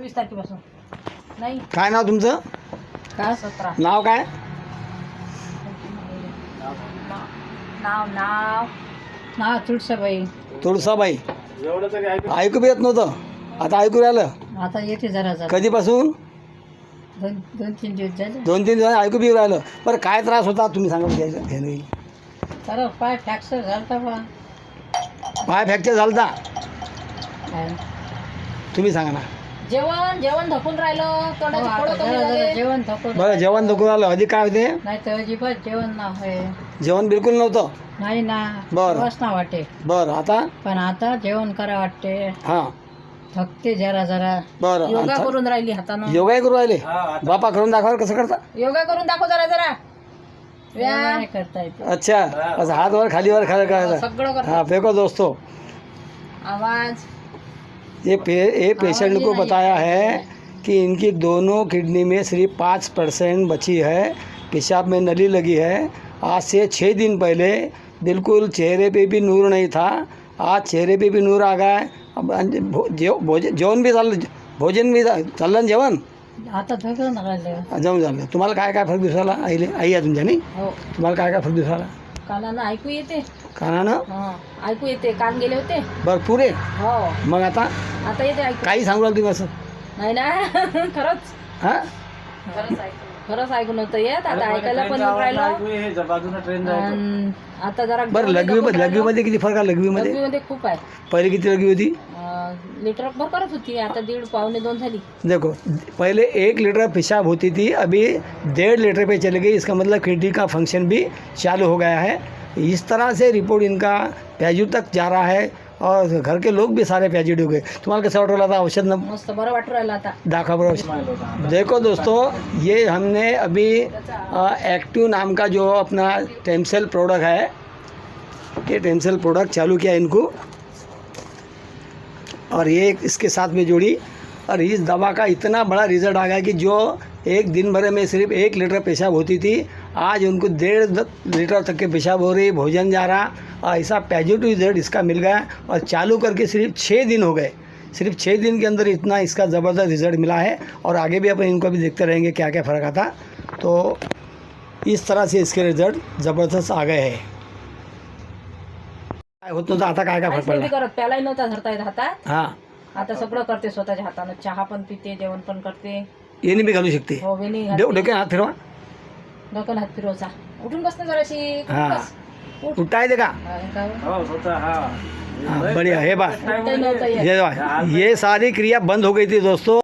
24 तारखेपासून नाही काय नाव तुमचं? का 17 नाव काय? नाव नाव नाव तुळसाबाई. तुळसाबाई. ऐकू बी येत नव्हतं, आता ऐकू राहिलं. आता येते जरा जरा कधीपासून? 2-3 दिवस झाले. 2-3 दिवस ऐकू बी राहिलं. बरं काय त्रास होता तुम्ही सांगा. घ्यायला तर पाय फ्रॅक्चर झालता बा. पाय फ्रॅक्चर झालता, काय? तुम्ही सांगा ना. जेवण जेवण धकून राहिलं तोंडाची फोडं कमी झाले. जेवण धकून बरं जेवण धकून आलं, अधिक काय होते? नाही तर अजिबात जेवण ना होय. जेवण बिलकुल नव्हतं. नाही ना. बरं. बस ना वाटे. बरं आता? पण आता जेवण करा वाटते. हां थकते जरा जरा. बरं. योगा करून राहिली हातानं. योगाही करू राहिले. बापा करून दाखवा कसं करता. योगा करून दाखव जरा जरा. व्यायाम करता येते. अच्छा, असं हात वर खाली वर खाली करायचं. सगळं करता. हाँ फेंको दोस्तों. आवाज ये पेशेंट को बताया है कि इनकी दोनों किडनी में सिर्फ 5% बची है, पेशाब में नली लगी है. आज से 6 दिन पहले बिल्कुल चेहरे पे भी नूर नहीं था, आज चेहरे पे भी नूर आ गया है. अब जेवण भी चाललं, भोजन भी चाललं जेवण आता थकून राहिले. जाऊन झालं. तुम्हाला काय काय फरक दिसायला? आई आहे तुमच्या नाही? हो तुम्हाला काय काय फरक दिसायला? कानानं ऐकू येते. कानानं ऐकू येते. कान गेले होते. बरं पुरे. हो मग आता आता येते ऐकू. काही सांगू लागली तुम्ही असं? नाही ना खरंच हां खरंच ऐकून होतं येत. आता ऐकायला पण येऊन राहिलं. आता जरा बरं लघवीमध्ये किती फरक आहे? लघवीमध्ये मध्ये खूप आहे. पहले किती लघवी होती? लिटर भर करत होती, आता 1.5-1.25 झाली. देखो पहले 1 लीटर पेशाब होती थी, अभी 1.5 लीटर पे चली गई. इसका मतलब किडनी का फंक्शन भी चालू हो गया है. इस तरह से रिपोर्ट इनका प्याजू तक जा रहा है और घर के लोग भी सारे प्याजिड हो गए. तुम्हाला कसं वाटू राहिलं? औषध न मस्त बरं वाटू राहिलं आता. दाखवा बरं औषध. देखो दोस्तों, ये हमने अभी एक्टिव नाम का जो अपना टेमसेल प्रोडक्ट है, ये टेमसेल प्रोडक्ट चालू किया इनको और ये इसके साथ में जोड़ी. और इस दवा का इतना बड़ा रिजल्ट आ गया कि जो एक दिन भर में सिर्फ 1 लीटर पेशाब होती थी, आज उनको 1.5 लीटर तक के पेशाब हो रही, भोजन जा रहा. और ऐसा पॉजिटिव रिजल्ट इसका मिल गया. और चालू करके सिर्फ 6 दिन हो गए. सिर्फ 6 दिन के अंदर इतना इसका ज़बरदस्त रिजल्ट मिला है. और आगे भी अपन इनको भी देखते रहेंगे क्या क्या फ़र्क आता. तो इस तरह से इसके रिजल्ट ज़बरदस्त आ गए हैं. काय होत नव्हतं, आता काय काय फरक काहीच पडला? करत. त्यालाही नव्हता धरता येत हातात. हां आता सगळं करते स्वतःच्या हातानं. चहा पण पिते, जेवण पण करते. येणे बी घालू शकते. हो वेणी डोके हात फिरवा. डोक्याला हात फिरवचा. उठून बस ना जराशी. हाँ. उठ. उठाय दे का? हाँ बढ़िया है बा. उठता नव्हतं येत. ये सारी क्रिया बंद हो गई थी दोस्तों.